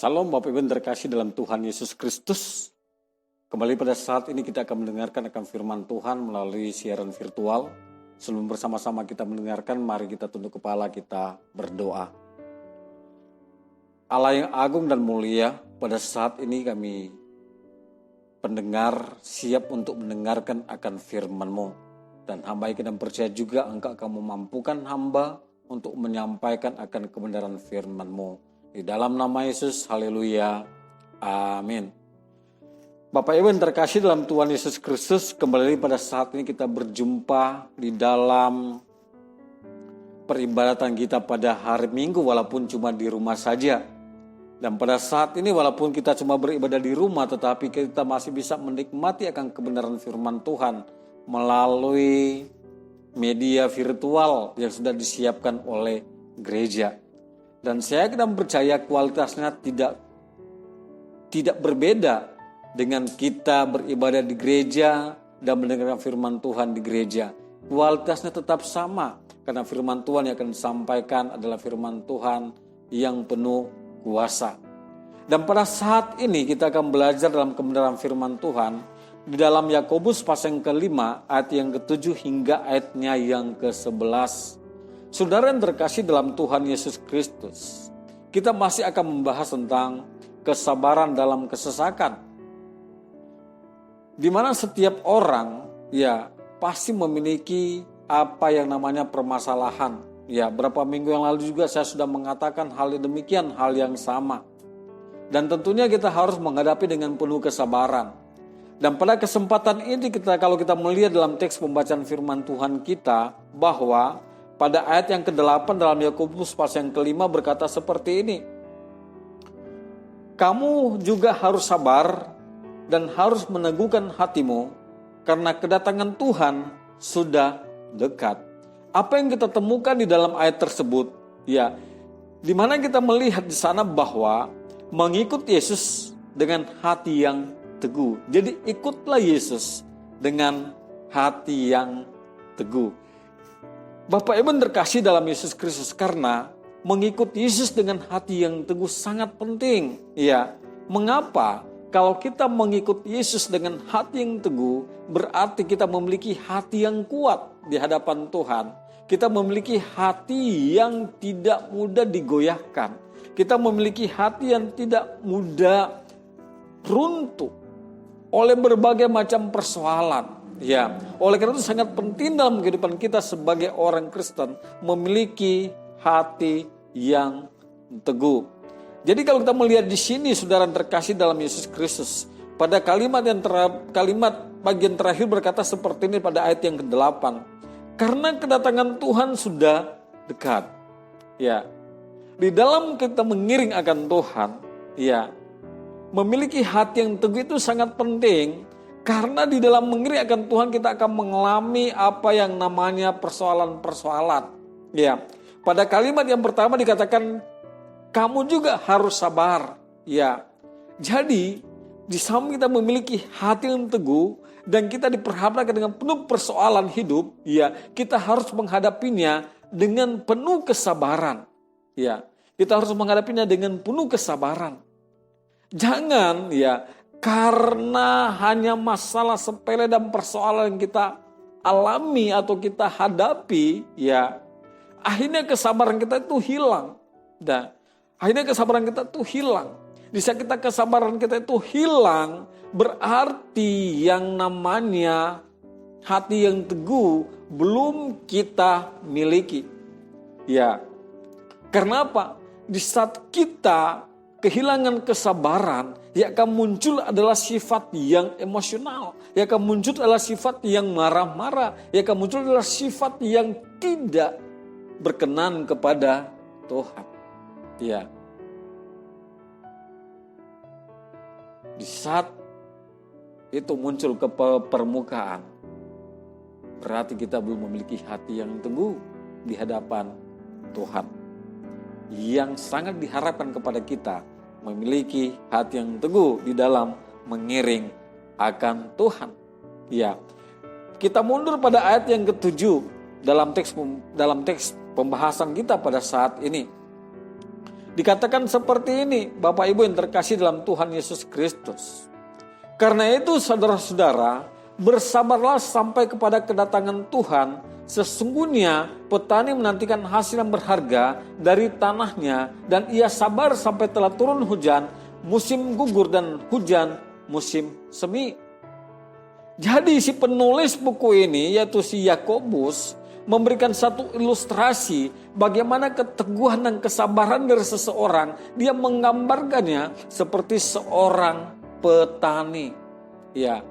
Salam Bapak Ibu yang terkasih dalam Tuhan Yesus Kristus. Kembali pada saat ini kita akan mendengarkan akan firman Tuhan melalui siaran virtual. Sebelum bersama-sama kita mendengarkan, mari kita tunduk kepala, kita berdoa. Allah yang agung dan mulia, pada saat ini kami pendengar siap untuk mendengarkan akan firman-Mu. Dan hamba yang percaya juga Engkau akan memampukan hamba untuk menyampaikan akan kebenaran firman-Mu. Di dalam nama Yesus, haleluya, amin. Bapak Ibu yang terkasih dalam Tuhan Yesus Kristus, kembali pada saat ini kita berjumpa di dalam peribadatan kita pada hari Minggu walaupun cuma di rumah saja. Dan pada saat ini walaupun kita cuma beribadah di rumah, tetapi kita masih bisa menikmati akan kebenaran firman Tuhan melalui media virtual yang sudah disiapkan oleh gereja. Dan saya kadang percaya kualitasnya tidak berbeda dengan kita beribadah di gereja dan mendengarkan firman Tuhan di gereja. Kualitasnya tetap sama karena firman Tuhan yang akan disampaikan adalah firman Tuhan yang penuh kuasa. Dan pada saat ini kita akan belajar dalam kebenaran firman Tuhan di dalam Yakobus pasal yang ke-5 ayat yang ke-7 hingga ayatnya yang ke-11. Saudara yang terkasih dalam Tuhan Yesus Kristus, kita masih akan membahas tentang kesabaran dalam kesesakan. Di mana setiap orang pasti memiliki apa yang namanya permasalahan. Berapa minggu yang lalu juga saya sudah mengatakan hal demikian, hal yang sama. Dan tentunya kita harus menghadapi dengan penuh kesabaran. Dan pada kesempatan ini kalau kita melihat dalam teks pembacaan firman Tuhan kita bahwa pada ayat yang ke-8 dalam Yakobus pasal yang ke-5 berkata seperti ini. Kamu juga harus sabar dan harus meneguhkan hatimu karena kedatangan Tuhan sudah dekat. Apa yang kita temukan di dalam ayat tersebut? Di mana kita melihat di sana bahwa mengikut Yesus dengan hati yang teguh. Jadi ikutlah Yesus dengan hati yang teguh. Bapak Ibu terkasih dalam Yesus Kristus, karena mengikut Yesus dengan hati yang teguh sangat penting. Mengapa? Kalau kita mengikut Yesus dengan hati yang teguh, berarti kita memiliki hati yang kuat di hadapan Tuhan. Kita memiliki hati yang tidak mudah digoyahkan. Kita memiliki hati yang tidak mudah runtuh oleh berbagai macam persoalan. Oleh karena itu sangat penting dalam kehidupan kita sebagai orang Kristen memiliki hati yang teguh. Jadi kalau kita melihat di sini, saudara terkasih dalam Yesus Kristus, pada kalimat bagian terakhir berkata seperti ini pada ayat yang ke-8. Karena kedatangan Tuhan sudah dekat. Di dalam kita mengiring akan Tuhan, memiliki hati yang teguh itu sangat penting. Karena di dalam mengiring akan Tuhan kita akan mengalami apa yang namanya persoalan-persoalan. Pada kalimat yang pertama dikatakan kamu juga harus sabar. Jadi di samping kita memiliki hati yang teguh dan kita diperhadapkan dengan penuh persoalan hidup, kita harus menghadapinya dengan penuh kesabaran. Kita harus menghadapinya dengan penuh kesabaran. Jangan karena hanya masalah sepele dan persoalan yang kita alami atau kita hadapi, akhirnya kesabaran kita itu hilang. Di saat kesabaran kita itu hilang, berarti yang namanya hati yang teguh belum kita miliki. Kenapa? Di saat kita kehilangan kesabaran, yang akan muncul adalah sifat yang emosional, yang akan muncul adalah sifat yang marah-marah, yang akan muncul adalah sifat yang tidak berkenan kepada Tuhan. Di saat itu muncul ke permukaan, berarti kita belum memiliki hati yang teguh di hadapan Tuhan. Yang sangat diharapkan kepada kita memiliki hati yang teguh di dalam mengiring akan Tuhan. Kita mundur pada ayat yang ke-7 dalam teks pembahasan kita pada saat ini. Dikatakan seperti ini, Bapak Ibu yang terkasih dalam Tuhan Yesus Kristus. Karena itu saudara-saudara, bersabarlah sampai kepada kedatangan Tuhan. Sesungguhnya petani menantikan hasil yang berharga dari tanahnya, dan ia sabar sampai telah turun hujan, musim gugur dan hujan, musim semi. Jadi si penulis buku ini, yaitu si Yakobus, memberikan satu ilustrasi bagaimana keteguhan dan kesabaran dari seseorang. Dia menggambarkannya seperti seorang petani. Ya,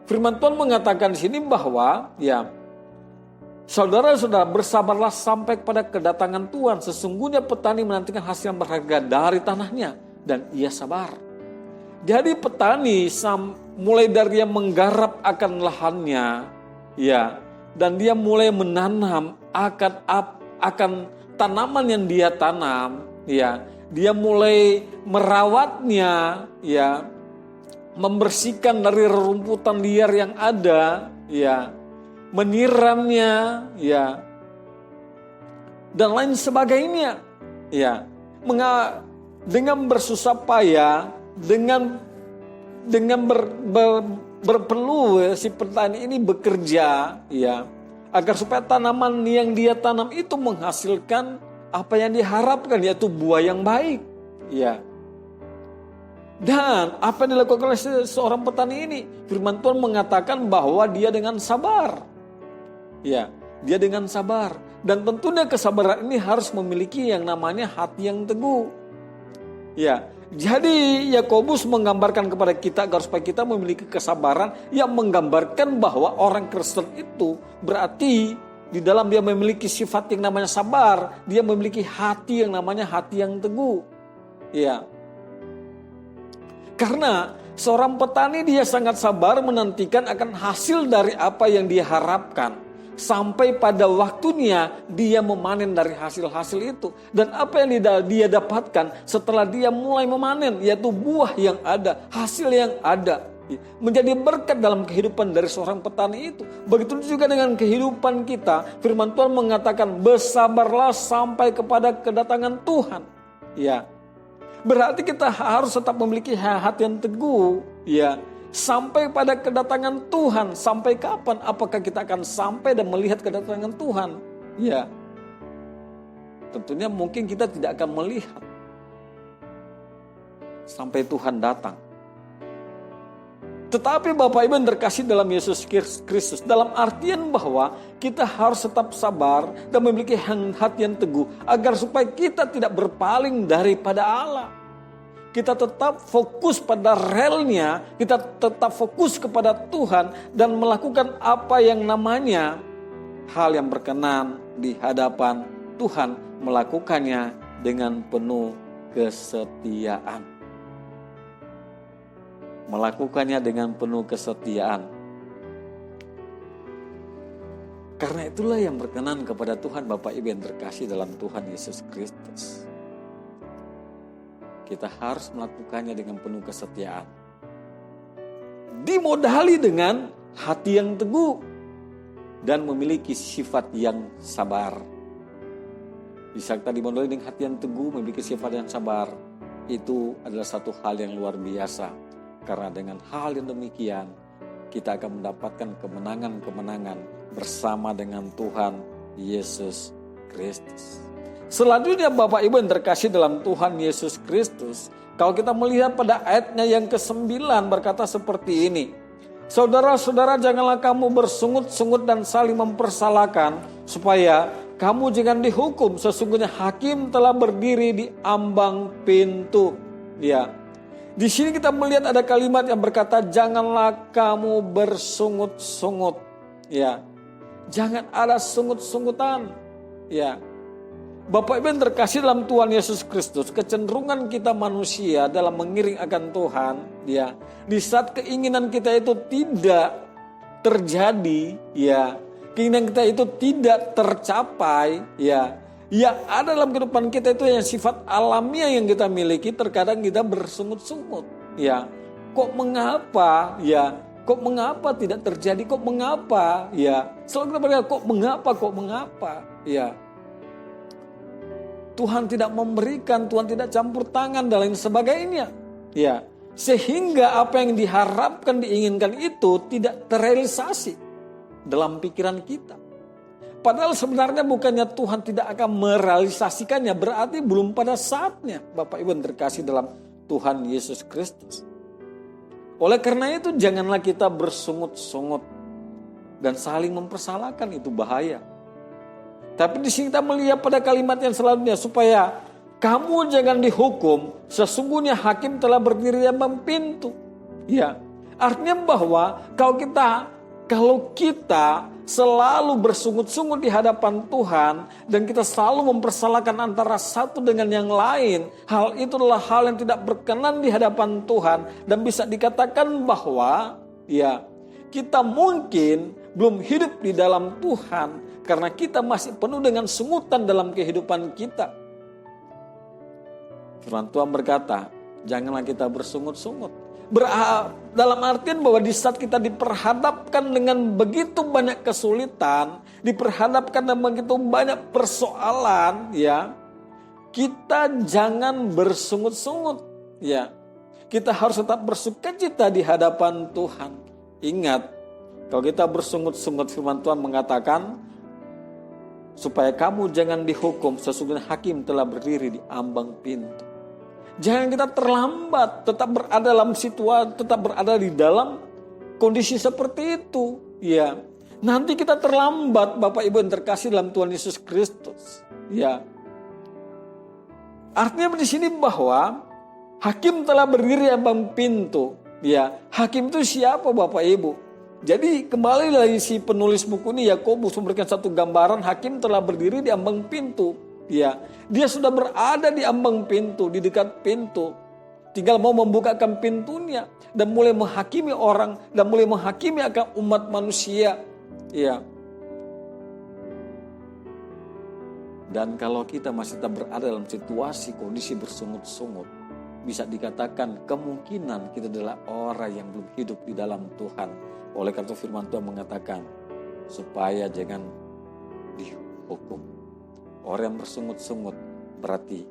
firman Tuhan mengatakan di sini bahwa saudara-saudara, bersabarlah sampai kepada kedatangan Tuhan. Sesungguhnya petani menantikan hasil yang berharga dari tanahnya, dan ia sabar. Jadi petani mulai dari yang menggarap akan lahannya, dan dia mulai menanam akan tanaman yang dia tanam, dia mulai merawatnya, membersihkan dari rerumputan liar yang ada, menyiramnya, dan lain sebagainya, dengan bersusah payah, dengan berperlu si petani ini bekerja, agar supaya tanaman yang dia tanam itu menghasilkan apa yang diharapkan, yaitu buah yang baik, Dan apa yang dilakukan oleh seorang petani ini? Firman Tuhan mengatakan bahwa dia dengan sabar, dia dengan sabar, dan tentunya kesabaran ini harus memiliki yang namanya hati yang teguh, Jadi Yakobus menggambarkan kepada kita agar supaya kita memiliki kesabaran yang menggambarkan bahwa orang Kristen itu berarti di dalam dia memiliki sifat yang namanya sabar, dia memiliki hati yang namanya hati yang teguh. Karena seorang petani dia sangat sabar menantikan akan hasil dari apa yang dia harapkan. Sampai pada waktunya dia memanen dari hasil-hasil itu. Dan apa yang dia dapatkan setelah dia mulai memanen, yaitu buah yang ada, hasil yang ada, menjadi berkat dalam kehidupan dari seorang petani itu. Begitu juga dengan kehidupan kita. Firman Tuhan mengatakan bersabarlah sampai kepada kedatangan Tuhan. Berarti kita harus tetap memiliki hati yang teguh, sampai pada kedatangan Tuhan. Sampai kapan? Apakah kita akan sampai dan melihat kedatangan Tuhan? Tentunya mungkin kita tidak akan melihat sampai Tuhan datang. Tetapi Bapak Ibu yang terkasih dalam Yesus Kristus, dalam artian bahwa kita harus tetap sabar dan memiliki hati yang teguh, agar supaya kita tidak berpaling daripada Allah. Kita tetap fokus pada relnya, kita tetap fokus kepada Tuhan dan melakukan apa yang namanya hal yang berkenan di hadapan Tuhan, melakukannya dengan penuh kesetiaan. Melakukannya dengan penuh kesetiaan. Karena itulah yang berkenan kepada Tuhan, Bapak Ibu yang terkasih dalam Tuhan Yesus Kristus. Kita harus melakukannya dengan penuh kesetiaan. Dimodali dengan hati yang teguh dan memiliki sifat yang sabar. Bisa kita dimodali dengan hati yang teguh, memiliki sifat yang sabar. Itu adalah satu hal yang luar biasa. Karena dengan hal yang demikian, kita akan mendapatkan kemenangan-kemenangan bersama dengan Tuhan Yesus Kristus. Selanjutnya Bapak Ibu yang terkasih dalam Tuhan Yesus Kristus, kalau kita melihat pada ayatnya yang ke-9 berkata seperti ini. Saudara-saudara, janganlah kamu bersungut-sungut dan saling mempersalahkan, supaya kamu jangan dihukum. Sesungguhnya hakim telah berdiri di ambang pintu. Di sini kita melihat ada kalimat yang berkata, janganlah kamu bersungut-sungut. Jangan ada sungut-sungutan. Bapak Ibu yang terkasih dalam Tuhan Yesus Kristus, kecenderungan kita manusia dalam mengiring akan Tuhan, di saat keinginan kita itu tidak terjadi, keinginan kita itu tidak tercapai, yang ada dalam kehidupan kita itu yang sifat alamiah yang kita miliki, terkadang kita bersungut-sungut, kok mengapa, kok mengapa tidak terjadi, kok mengapa, selalu kita berkata kok mengapa, Tuhan tidak memberikan, Tuhan tidak campur tangan dan lain sebagainya. Ya, sehingga apa yang diharapkan, diinginkan itu tidak terrealisasi dalam pikiran kita. Padahal sebenarnya bukannya Tuhan tidak akan merealisasikannya, berarti belum pada saatnya, Bapak Ibu yang terkasih dalam Tuhan Yesus Kristus. Oleh karena itu janganlah kita bersungut-sungut dan saling mempersalahkan, itu bahaya. Tapi di sini kita melihat pada kalimat yang selanjutnya, supaya kamu jangan dihukum, sesungguhnya hakim telah berdiri di ambang pintu. Ya, artinya bahwa kalau kita selalu bersungut-sungut di hadapan Tuhan dan kita selalu mempersalahkan antara satu dengan yang lain, hal itu adalah hal yang tidak berkenan di hadapan Tuhan, dan bisa dikatakan bahwa ya, kita mungkin belum hidup di dalam Tuhan karena kita masih penuh dengan sungutan dalam kehidupan kita. Firman Tuhan berkata, janganlah kita bersungut-sungut. Dalam artian bahwa di saat kita diperhadapkan dengan begitu banyak kesulitan, diperhadapkan dengan begitu banyak persoalan, ya, kita jangan bersungut-sungut, ya. Kita harus tetap bersukacita di hadapan Tuhan. Ingat, kalau kita bersungut-sungut, firman Tuhan mengatakan, supaya kamu jangan dihukum, sesungguhnya hakim telah berdiri di ambang pintu. Jangan kita terlambat, tetap berada dalam situasi, tetap berada di dalam kondisi seperti itu. Ya, nanti kita terlambat, Bapak Ibu yang terkasih dalam Tuhan Yesus Kristus. Ya, artinya di sini bahwa hakim telah berdiri di ambang pintu. Ya, hakim itu siapa, Bapak Ibu? Jadi kembali lagi si penulis buku ini, Yakobus, memberikan satu gambaran hakim telah berdiri di ambang pintu. Ya, dia sudah berada di ambang pintu, di dekat pintu. Tinggal mau membukakan pintunya dan mulai menghakimi orang dan mulai menghakimi akan umat manusia. Ya. Dan kalau kita masih tetap berada dalam situasi kondisi bersungut-sungut, bisa dikatakan kemungkinan kita adalah orang yang belum hidup di dalam Tuhan. Oleh karena itu firman Tuhan mengatakan, supaya jangan dihukum. Orang yang bersungut-sungut berarti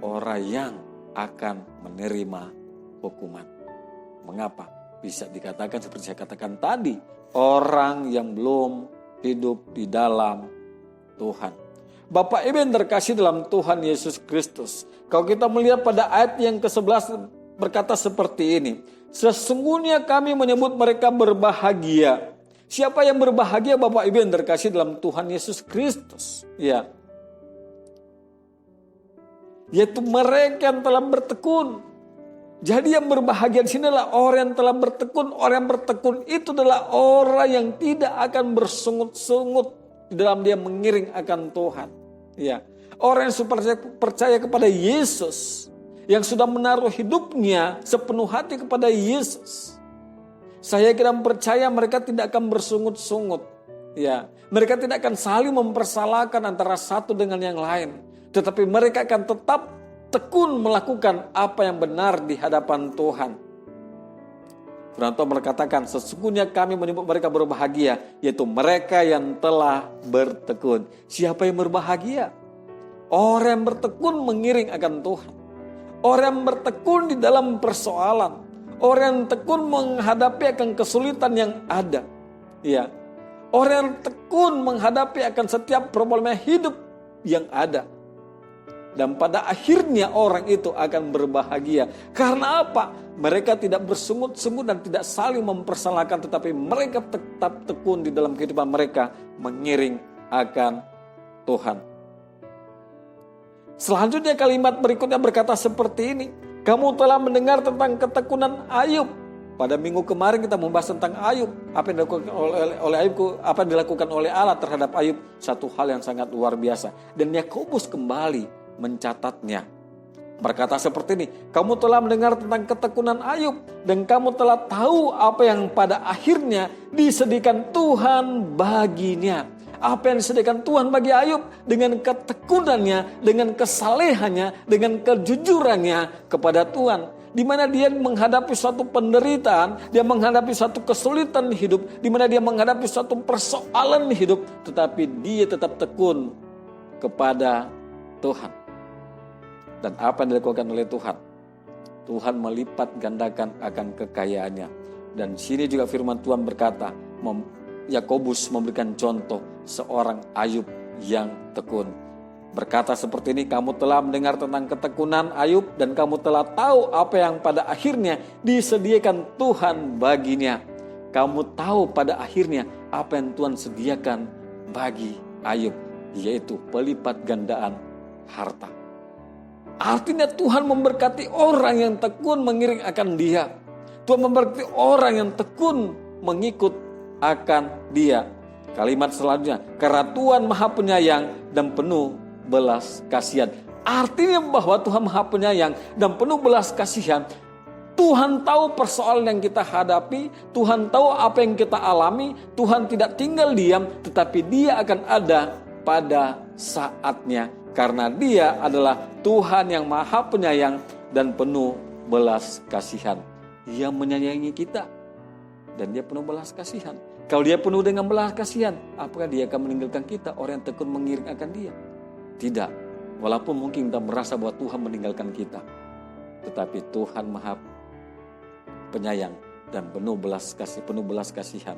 orang yang akan menerima hukuman. Mengapa? Bisa dikatakan seperti saya katakan tadi, orang yang belum hidup di dalam Tuhan. Bapak Ibu yang terkasih dalam Tuhan Yesus Kristus, kalau kita melihat pada ayat yang ke-11 berkata seperti ini, sesungguhnya kami menyebut mereka berbahagia. Siapa yang berbahagia, Bapak Ibu yang terkasih dalam Tuhan Yesus Kristus? Ya, yaitu mereka yang telah bertekun. Jadi yang berbahagia di sini adalah orang yang telah bertekun. Orang yang bertekun itu adalah orang yang tidak akan bersungut-sungut di dalam dia mengiring akan Tuhan. Ya, orang yang percaya kepada Yesus, yang sudah menaruh hidupnya sepenuh hati kepada Yesus. Saya kira percaya mereka tidak akan bersungut-sungut. Ya, mereka tidak akan saling mempersalahkan antara satu dengan yang lain. Tetapi mereka akan tetap tekun melakukan apa yang benar di hadapan Tuhan. Firman Tuhan berkatakan, sesungguhnya kami menyebut mereka berbahagia, yaitu mereka yang telah bertekun. Siapa yang berbahagia? Orang yang bertekun mengiring akan Tuhan. Orang yang bertekun di dalam persoalan. Orang yang tekun menghadapi akan kesulitan yang ada. Ya. Orang yang tekun menghadapi akan setiap problema hidup yang ada. Dan pada akhirnya orang itu akan berbahagia. Karena apa? Mereka tidak bersungut-sungut dan tidak saling mempersalahkan. Tetapi mereka tetap tekun di dalam kehidupan mereka mengiring akan Tuhan. Selanjutnya kalimat berikutnya berkata seperti ini. Kamu telah mendengar tentang ketekunan Ayub. Pada minggu kemarin kita membahas tentang Ayub. Apa yang dilakukan oleh Ayub, apa yang dilakukan oleh Allah terhadap Ayub. Satu hal yang sangat luar biasa. Dan Yakobus kembali mencatatnya. Berkata seperti ini. Kamu telah mendengar tentang ketekunan Ayub. Dan kamu telah tahu apa yang pada akhirnya disediakan Tuhan baginya. Apa yang disediakan Tuhan bagi Ayub dengan ketekunannya, dengan kesalehannya, dengan kejujurannya kepada Tuhan. Di mana dia menghadapi suatu penderitaan, dia menghadapi suatu kesulitan hidup, di mana dia menghadapi suatu persoalan hidup, tetapi dia tetap tekun kepada Tuhan. Dan apa yang dilakukan oleh Tuhan? Tuhan melipat gandakan akan kekayaannya. Dan sini juga firman Tuhan berkata, Yakobus memberikan contoh seorang Ayub yang tekun. Berkata seperti ini, kamu telah mendengar tentang ketekunan Ayub dan kamu telah tahu apa yang pada akhirnya disediakan Tuhan baginya. Kamu tahu pada akhirnya apa yang Tuhan sediakan bagi Ayub, yaitu pelipat gandaan harta. Artinya Tuhan memberkati orang yang tekun mengiring akan Dia. Tuhan memberkati orang yang tekun mengikut akan Dia. Kalimat selanjutnya, karena Tuhan Maha Penyayang dan penuh belas kasihan. Artinya bahwa Tuhan Maha Penyayang dan penuh belas kasihan. Tuhan tahu persoalan yang kita hadapi, Tuhan tahu apa yang kita alami, Tuhan tidak tinggal diam, tetapi Dia akan ada pada saatnya. Karena Dia adalah Tuhan yang Maha Penyayang dan penuh belas kasihan. Dia menyayangi kita dan Dia penuh belas kasihan. Kalau Dia penuh dengan belas kasihan, apakah Dia akan meninggalkan kita, orang yang tekun mengiring akan Dia? Tidak. Walaupun mungkin kita merasa bahwa Tuhan meninggalkan kita, tetapi Tuhan Maha Penyayang dan penuh belas kasihan.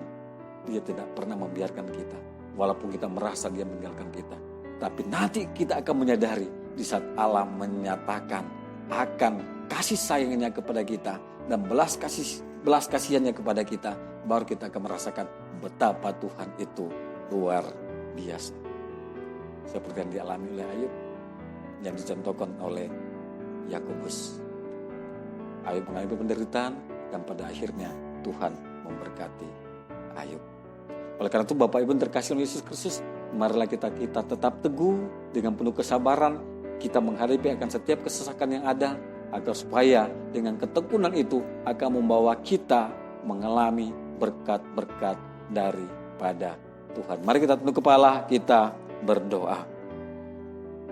Dia tidak pernah membiarkan kita, walaupun kita merasa Dia meninggalkan kita. Tapi nanti kita akan menyadari di saat Allah menyatakan akan kasih sayangnya kepada kita dan belas kasihannya kepada kita, baru kita akan merasakan betapa Tuhan itu luar biasa. Seperti yang dialami oleh Ayub, yang dicontohkan oleh Yakobus. Ayub mengalami penderitaan dan pada akhirnya Tuhan memberkati Ayub. Oleh karena itu Bapak Ibu terkasih oleh Yesus Kristus, marilah kita tetap teguh dengan penuh kesabaran, kita menghadapi akan setiap kesesakan yang ada, agar supaya dengan ketekunan itu akan membawa kita mengalami berkat-berkat daripada Tuhan. Mari kita tunduk kepala, kita berdoa.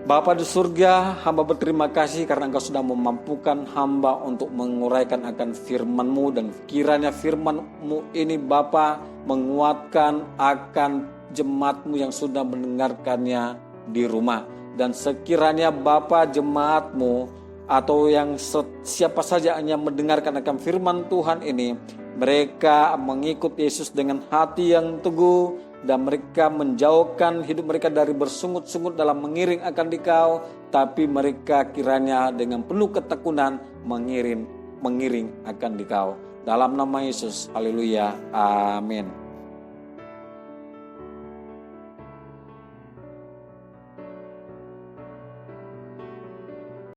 Bapa di surga, hamba berterima kasih karena Engkau sudah memampukan hamba untuk menguraikan akan firman-Mu, dan kiranya firman-Mu ini Bapa menguatkan akan jemaat-Mu yang sudah mendengarkannya di rumah. Dan sekiranya Bapa jemaat-Mu atau yang siapa saja yang mendengarkan akan firman Tuhan ini, mereka mengikut Yesus dengan hati yang teguh, dan mereka menjauhkan hidup mereka dari bersungut-sungut dalam mengiring akan Dikau, tapi mereka kiranya dengan penuh ketekunan mengiring akan Dikau. Dalam nama Yesus, haleluya, amin.